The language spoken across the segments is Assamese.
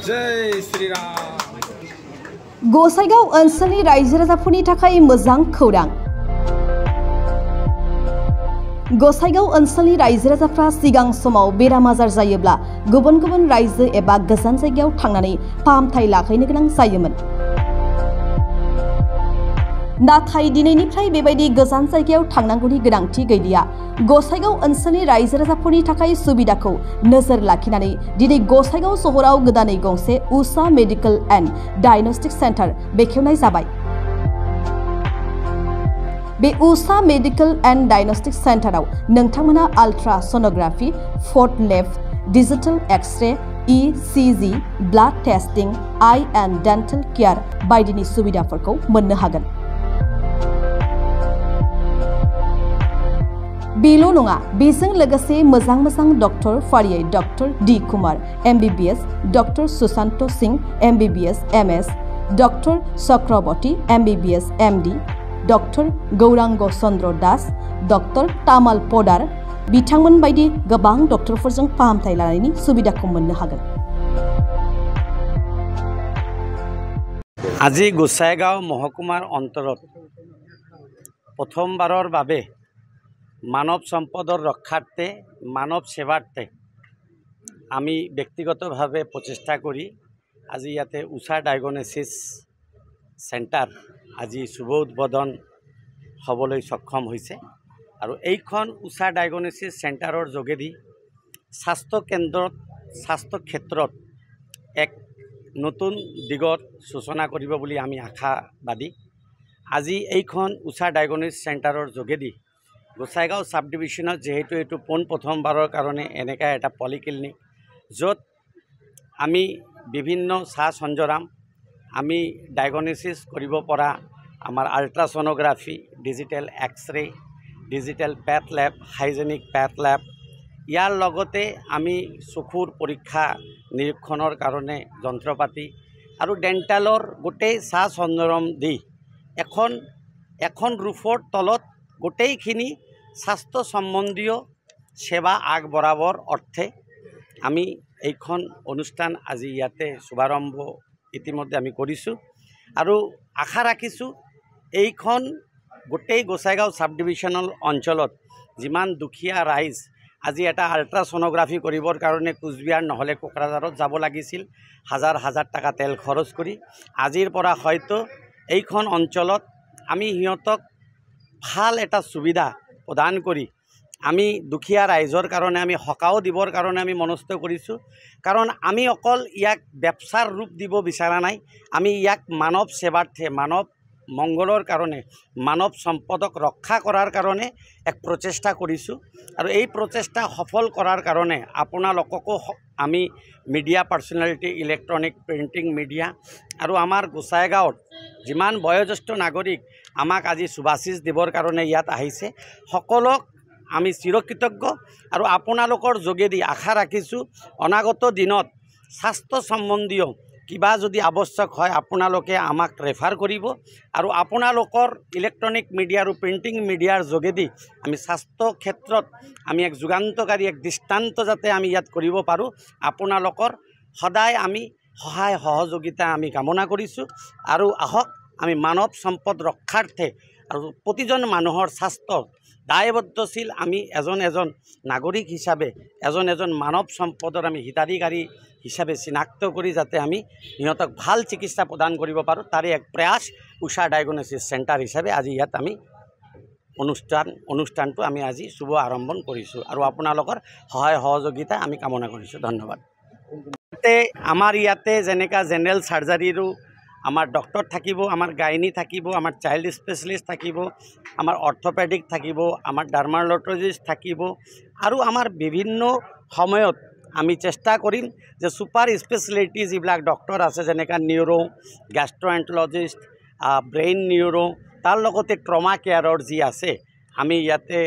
जय श्री राम। गसाइगाव ओनसोलनि रायजो राजाफोरनि थाखाय मोजां खौरां। गसाइगाव ओनसोलनि रायजो राजाफ्रा सिगां समाव बेराम आजार जायोब्ला गुबुन गुबुन रायजो एबा गोजान जायगायाव थांनानै फाहामथाय लाहैनो गोनां जायोमोन। नाथाय दिनैनिफ्राय बेबायदि गोजान जायगायाव थांनांगौनि गोनांथि गैलिया। गसाइगाव ओनसोलनि रायजो राजाफोरनि थाखाय सुबिदाखौ नोजोर लाखिनानै दिनै गसाइगाव सहराव गोदानै गंसे Usha medical and diagnostic centre बेखेवनाय जाबाय। बे उषा मेडिकेल एन्ड डायग्नोस्टिक सेन्टाराव नोंथांमोना ultra sonography, fourth lab, digital x-ray, ECG, blood testing, eye and dental care बायदिनि सुबिदाफोरखौ मोननो हागोन। बेल' नङा, बेजों लोगोसे मोजां डक्टर फारियै doctor D Kumar MBBS, doctor Sushant Singh MBBS MS, doctor Chakraborty MBBS MD, doctor Gaurang Chandra Das, doctor Tamal Poddar बिथांमोन बायदि गोबां डक्टरफोरजों फाहामथाय लानायनि सुबिदाखौ मोननो हागोन। আজি গোসাইগাঁও মহকুমাৰ অন্তৰত প্ৰথমবাৰৰ বাবে মানৱ সম্পদৰ ৰক্ষাৰ্থে মানৱ সেৱাৰ্থে আমি ব্যক্তিগতভাৱে প্ৰচেষ্টা কৰি আজি ইয়াতে উষা ডায়াগনচিছ চেণ্টাৰ আজি শুভ উদ্বোধন হ'বলৈ সক্ষম হৈছে। আৰু এইখন উষা ডায়াগনচিছ চেণ্টাৰৰ যোগেদি স্বাস্থ্য ক্ষেত্ৰত এক নতুন দিগত সূচনা কৰিব বুলি আমি আশাবাদী। আজি এইখন উষা ডায়াগনচিছ চেণ্টাৰৰ যোগেদি গোসাইগাঁও সাব ডিভিজনত যেহেতু এইটো প্ৰথমবাৰৰ কাৰণে এনেকা এটা পলিক্লিনিক য'ত আমি বিভিন্ন সঞ্জৰাম আমি ডায়াগনচিছ কৰিব পৰা আমাৰ আল্ট্ৰাছনোগ্ৰাফি, ডিজিটেল এক্সৰে, ডিজিটেল পেথ লেব, হাইজেনিক পেথ লেব, ইয়াৰ লগতে আমি চকুৰ পৰীক্ষা নিৰীক্ষণৰ কাৰণে যন্ত্ৰপাতি আৰু ডেণ্টেলৰ গোটেই সঞ্জৰম দি এখন ৰূফৰ তলত গোটেইখিনি স্বাস্থ্য সম্বন্ধীয় সেৱা আগবঢ়াবৰ অৰ্থে আমি এইখন অনুষ্ঠান আজি ইয়াতে শুভাৰম্ভ ইতিমধ্যে আমি কৰিছোঁ। আৰু আশা ৰাখিছোঁ এইখন গোটেই গোসাইগাঁও সাব ডিভিজনেল অঞ্চলত যিমান দুখীয়া ৰাইজ আজি এটা আল্ট্ৰাছনোগ্ৰাফি কৰিবৰ কাৰণে কোচবিহাৰ নহ'লে কোকৰাঝাৰত যাব লাগিছিল, হাজাৰ টকা তেল খৰচ কৰি, আজিৰ পৰা হয়তো এইখন অঞ্চলত আমি সিহঁতক ভাল এটা সুবিধা প্ৰদান কৰি আমি দুখীয়া ৰাইজৰ কাৰণে আমি সকাও দিবৰ কাৰণে আমি মনস্থ কৰিছোঁ। কাৰণ আমি অকল ইয়াক ব্যৱসাৰ ৰূপ দিব বিচৰা নাই, আমি ইয়াক মানৱ সেৱাৰ্থে মানৱ মংগলৰ কাৰণে মানৱ সম্পদক ৰক্ষা কৰাৰ কাৰণে এক প্ৰচেষ্টা কৰিছোঁ। আৰু এই প্ৰচেষ্টা সফল কৰাৰ কাৰণে আপোনালোককো আমি media personality, electronic printing media আৰু আমাৰ গোসাইগাঁৱত যিমান বয়োজ্যেষ্ঠ নাগৰিক আমাক আজি শুভাশীষ দিবৰ কাৰণে ইয়াত আহিছে, সকলক আমি চিৰকৃতজ্ঞ। আৰু আপোনালোকৰ যোগেদি আশা ৰাখিছোঁ অনাগত দিনত স্বাস্থ্য সম্বন্ধীয় কিবা যদি আৱশ্যক হয় আপোনালোকে আমাক ৰেফাৰ কৰিব। আৰু আপোনালোকৰ ইলেক্ট্ৰনিক মিডিয়া আৰু প্ৰিণ্টিং মিডিয়াৰ যোগেদি আমি স্বাস্থ্য ক্ষেত্ৰত আমি এক যুগান্তকাৰী এক দৃষ্টান্ত যাতে আমি ইয়াত কৰিব পাৰোঁ, আপোনালোকৰ সদায় আমি সহায় সহযোগিতা আমি কামনা কৰিছোঁ। আৰু আহক আমি মানৱ সম্পদ ৰক্ষাৰ্থে আৰু প্ৰতিজন মানুহৰ স্বাস্থ্য দায়বদ্ধশীল আমি এজন নাগৰিক হিচাপে এজন মানৱ সম্পদৰ আমি হিতাধিকাৰী হিচাপে চিনাক্ত কৰি যাতে আমি সিহঁতক ভাল চিকিৎসা প্ৰদান কৰিব পাৰোঁ, তাৰে এক প্ৰয়াস উষা ডায়াগনচিছ চেণ্টাৰ হিচাপে আজি ইয়াত আমি অনুষ্ঠানটো আমি আজি শুভ আৰম্ভ কৰিছোঁ। আৰু আপোনালোকৰ সহায় সহযোগিতা আমি কামনা কৰিছোঁ। ধন্যবাদ। আমাৰ ইয়াতে যেনেকা জেনেৰেল সাৰ্জাৰীৰো আমাৰ ডক্টৰ থাকিব, আমাৰ গাইনী থাকিব, আমাৰ চাইল্ড স্পেচিয়েলিষ্ট থাকিব, আমাৰ অৰ্থপেডিক থাকিব, আমাৰ ডাৰ্মাটলজিষ্ট থাকিব। আৰু আমাৰ বিভিন্ন সময়ত আমি চেষ্টা কৰিম যে ছুপাৰ স্পেচিয়েলিটি যিবিলাক ডক্টৰ আছে যেনেকা নিউৰো, গ্যাষ্ট্ৰএণ্ট্ৰলজিষ্ট, ব্ৰেইন নিউৰো, তাৰ লগতে ট্ৰমা কেয়াৰৰ যি আছে আমি ইয়াতে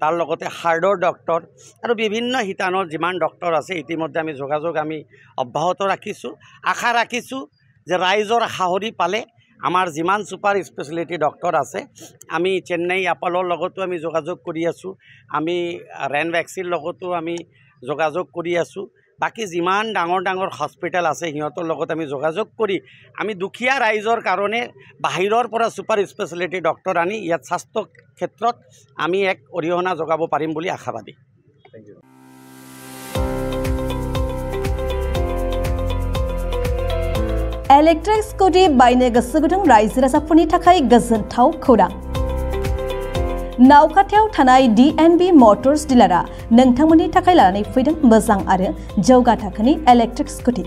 তাৰ লগতে হাৰ্টৰ ডক্টৰ আৰু বিভিন্ন শিতানৰ যিমান ডক্টৰ আছে ইতিমধ্যে আমি যোগাযোগ আমি অব্যাহত ৰাখিছোঁ। আশা ৰাখিছোঁ যে ৰাইজৰ সাহৰি পালে আমাৰ যিমান ছুপাৰ স্পেচিয়েলিটি ডক্টৰ আছে আমি চেন্নাই আপলৰ লগতো আমি যোগাযোগ কৰি আছোঁ, আমি ৰেনভেক্সিৰ লগতো আমি যোগাযোগ কৰি আছোঁ, বাকি যিমান ডাঙৰ ডাঙৰ হস্পিটেল আছে সিহঁতৰ লগত আমি যোগাযোগ কৰি আমি দুখীয়া ৰাইজৰ কাৰণে বাহিৰৰ পৰা সুপাৰ স্পেশালিটি ডক্টৰ আনি ইয়াত স্বাস্থ্য ক্ষেত্ৰত আমি এক অৰিহণা যোগাব পাৰিম বুলি আশাবাদী। Thank you. इलेक्ट्रिक स्कुटि बायनो गोसो गुदुं रायजो राजाफोरनि थाखाय गोजोनथाव खौरां। नावखाथायाव थानाय DNB मटर्स डिलारा नोंथांमोननि थाखाय लानानै फैदों मोजां आरो जौगा थाखोनि इलेक्ट्रिक स्कुटि।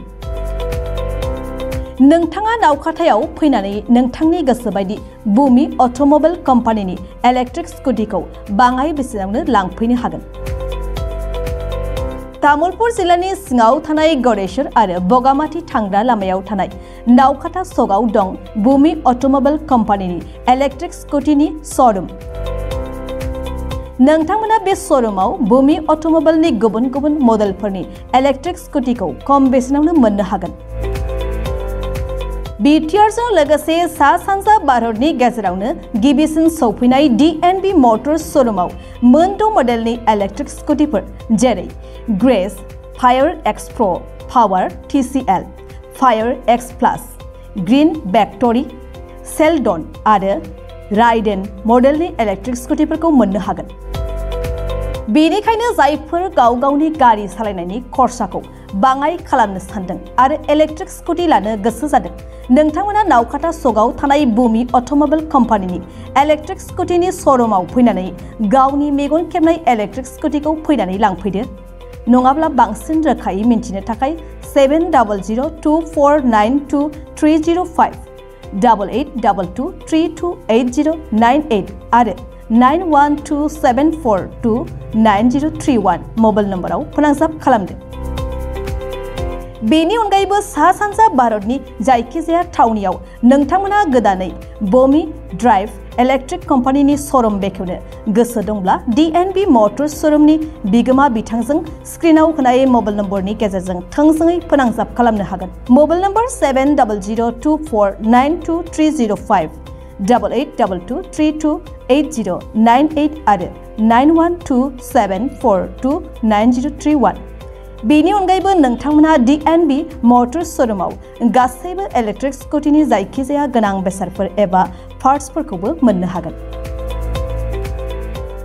नोंथाङा नावखाथायाव फैनानै नोंथांनि गोसो बायदि बुमि अट'मबाइल कम्पानिनि इलेक्ट्रिक स्कुटिखौ बाङाइ बेसेनावनो लांफैनो हागोन। तामुलपुर जिल्लानि सिङाव थानाय गड़ेश्वर आरो बगामाथि थांग्रा लामायाव थानाय नावखाथा सगाव दं बुमि अट'मबाइल कम्पानिनि इलेक्ट्रिक स्कुटिनि श'रुम। नोंथांमोना बे श'रुमाव बुमि अट'मबाइलनि गुबुन गुबुन मडेलफोरनि इलेक्ट्रिक स्कुटिखौ खम बेसेनावनो मोननो हागोन। बिटिआरजों लोगोसे सा सानजा भारतनि गेजेरावनो गिबिसिन सौफैनाय DNB मटर्स श'रुमाव मोनद' मडेलनि इलेक्ट्रिक स्कुटिफोर जेरै ग्रेस, फायर एक्स प्र, पावार TCL, फायर एक्स प्लास, ग्रीन भेक्टरि, सेल्डन आरो राइडेन मडेलनि इलेक्ट्रिक स्कुटिफोरखौ मोननो हागोन। बेनिखायनो जायफोर गाव गावनि गारि सालायनायनि खरसाखौ बाङाइ खालामनो सानदों आरो इलेक्ट्रिक स्कुटि लानो गोसो जादों, नोंथांमोना नावखाथा सगाव थानाय बुमि अट'मबाइल कम्पानिनि इलेक्ट्रिक स्कुटिनि श'रुमाव फैनानै गावनि मेगन खेबनाय इलेक्ट्रिक स्कुटिखौ फैनानै लांफैदो। नङाब्ला बांसिन रोखायै मिन्थिनो थाखाय 7002492305 8822328098 आरो 9127429031 मबाइल नम्बराव फोनांजाब खालामदो। बेनि अनगायैबो सा सानजा भारतनि जायखिजाया थावनियाव नोंथांमोना गोदानै बमी ड्राइव इलेक्ट्रिक कम्पानिनि श'रुम बेखेवनो गोसो दंब्ला DNB मटर्स श'रुमनि बिगोमा बिथांजों स्क्रिनाव होनाय मबाइल नम्बरनि गेजेरजों थोंजोङै फोनांजाब खालामनो हागोन। मबाइल नम्बर 700224923005 8822328098 आरो 9127429031। बेनि अनगायैबो नोंथांमोना DNB मटर्स श'रुमाव गासैबो इलेक्ट्रिक स्कुटिनि जायखिजाया गोनां बेसादफोर एबा पार्ट्सफोरखौबो मोननो हागोन।